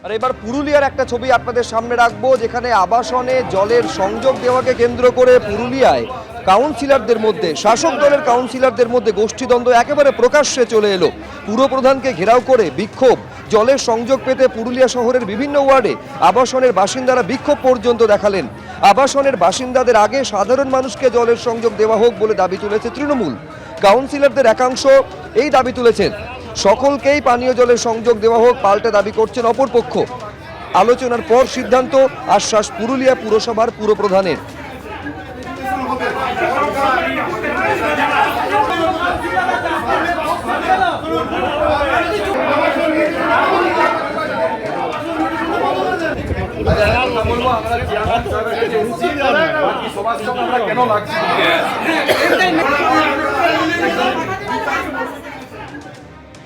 আর এবার পুরুলিয়ার একটা ছবি আপনাদের সামনে রাখবো, যেখানে আবাসনে জলের সংযোগ দেওয়াকে কেন্দ্র করে পুরুলিয়ায় কাউন্সিলরদের মধ্যে, শাসক দলের কাউন্সিলরদের মধ্যে গোষ্ঠীদ্বন্দ্ব একেবারে প্রকাশ্যে চলে এলো। পুরপ্রধানকে ঘেরাও করে বিক্ষোভ। জলের সংযোগ পেতে পুরুলিয়া শহরের বিভিন্ন ওয়ার্ডে আবাসনের বাসিন্দারা বিক্ষোভ পর্যন্ত দেখালেন। আবাসনের বাসিন্দাদের আগে সাধারণ মানুষকে জলের সংযোগ দেওয়া হোক বলে দাবি তুলেছে তৃণমূল। কাউন্সিলরদের একাংশ এই দাবি তুলেছেন, সকলকেই পানীয় জলের সংযোগ দেওয়া হোক, পাল্টা দাবি করছেন অপরপক্ষ। আলোচনার পর সিদ্ধান্ত, আশ্বাস পুরুলিয়া পুরসভার পুরপ্রধানের।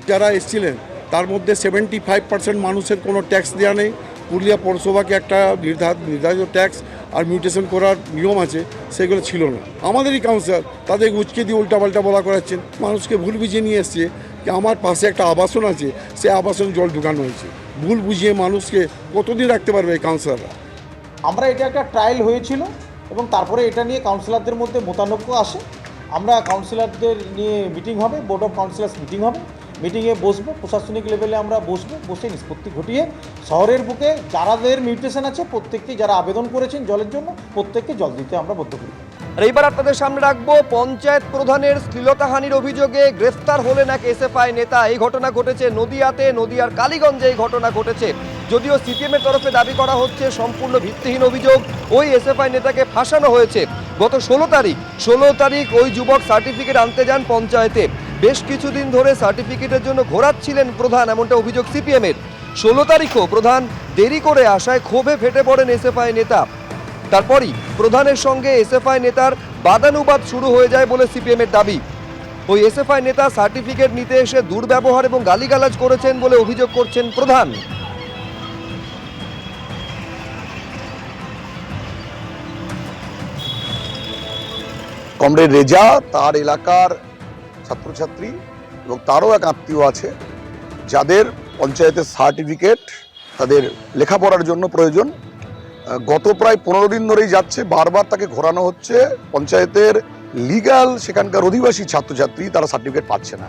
যারা এসেছিলেন তার মধ্যে 75% মানুষের কোনো ট্যাক্স দেওয়া নেই। পুরুলিয়া পৌরসভাকে একটা নির্ধারিত ট্যাক্স আর মিউটেশন করার নিয়ম আছে, সেগুলো ছিল না। আমাদেরই কাউন্সিলর তাদের উচকে দিয়ে উল্টাপাল্টা বলা করাচ্ছেন, মানুষকে ভুল বুঝিয়ে নিয়ে এসছে যে আমার পাশে একটা আবাসন আছে, সে আবাসন জল ঢুকানো হয়েছে। ভুল বুঝিয়ে মানুষকে কতদিন রাখতে পারবে এই কাউন্সিলররা? আমরা এটা একটা ট্রায়াল হয়েছিল এবং তারপরে এটা নিয়ে কাউন্সিলরদের মধ্যে মতানৈক্য আসে। আমরা কাউন্সিলরদের নিয়ে মিটিং হবে, বোর্ড অফ কাউন্সিলার্স মিটিং হবে, মিটিংয়ে বসবো, প্রশাসনিক লেভেলে আমরা বসে নিষ্পত্তি ঘটিয়ে শহরের বুকে যারাদের মিউটেশন আছে প্রত্যেককে, যারা আবেদন করেছেন জলের জন্য, প্রত্যেককে জল দিতে আমরা বদ্ধ করি। আর এইবার আপনাদের সামনে রাখবো, পঞ্চায়েত প্রধানের শ্লীলতাহানির অভিযোগে গ্রেফতার হলেন এক এসএফআই নেতা। এই ঘটনা ঘটেছে নদিয়াতে, নদিয়ার কালীগঞ্জে এই ঘটনা ঘটেছে। যদিও সিপিএম এর তরফে দাবি করা হচ্ছে সম্পূর্ণ ভিত্তিহীন অভিযোগ, ওই এসএফআই নেতাকে ফাঁসানো হয়েছে। গত 16 তারিখ ওই যুবক সার্টিফিকেট আনতে যান পঞ্চায়েতে। বেশ কিছুদিন ধরে সার্টিফিকেটের জন্য ঘোরাচ্ছিলেন প্রধান, এমনটা অভিযোগ সিপিএম এর। 16 তারিখও প্রধান দেরি করে আসায় ক্ষোভে ফেটে পড়েন এসএফআই নেতা। তারপরই প্রধানের সঙ্গে এসএফআই নেতার বাদানুবাদ শুরু হয়ে যায় বলে সিপিএম এর দাবি। ওই এসএফআই নেতা সার্টিফিকেট নিতে এসে দুর্ব্যবহার এবং গালিগালাজ করেছেন বলে অভিযোগ করছেন প্রধান। কমরেড রেজা, তার এলাকার ছাত্রছাত্রী এবং তারও এক আত্মীয় আছে যাদের পঞ্চায়েতের সার্টিফিকেট তাদের লেখাপড়ার জন্য প্রয়োজন। গত প্রায় 15 দিন ধরেই যাচ্ছে, বারবার তাকে ঘোরানো হচ্ছে। পঞ্চায়েতের লিগ্যাল সেখানকার অধিবাসী ছাত্রছাত্রী তারা সার্টিফিকেট পাচ্ছে না।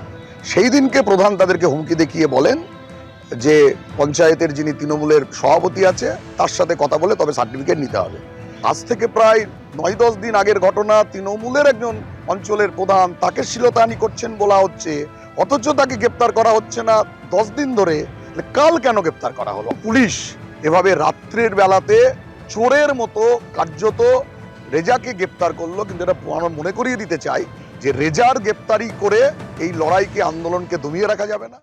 সেই দিনকে প্রধান তাদেরকে হুমকি দেখিয়ে বলেন যে পঞ্চায়েতের যিনি তৃণমূলের সভাপতি আছে তার সাথে কথা বলে তবে সার্টিফিকেট নিতে হবে। আজ থেকে প্রায় 9-10 দিন আগের ঘটনা। তৃণমূলের একজন অঞ্চলের প্রধান তাকে শ্লীলতাহানি করছেন বলা হচ্ছে, অথচ তাকে গ্রেপ্তার করা হচ্ছে না 10 দিন ধরে। কাল কেন গ্রেপ্তার করা হলো? পুলিশ এভাবে রাত্রের বেলাতে চোরের মতো কার্যত রেজাকে গ্রেপ্তার করলো। কিন্তু এটা আমরা মনে করিয়ে দিতে চাই যে রেজার গ্রেপ্তারি করে এই লড়াইকে, আন্দোলনকে দমিয়ে রাখা যাবে না।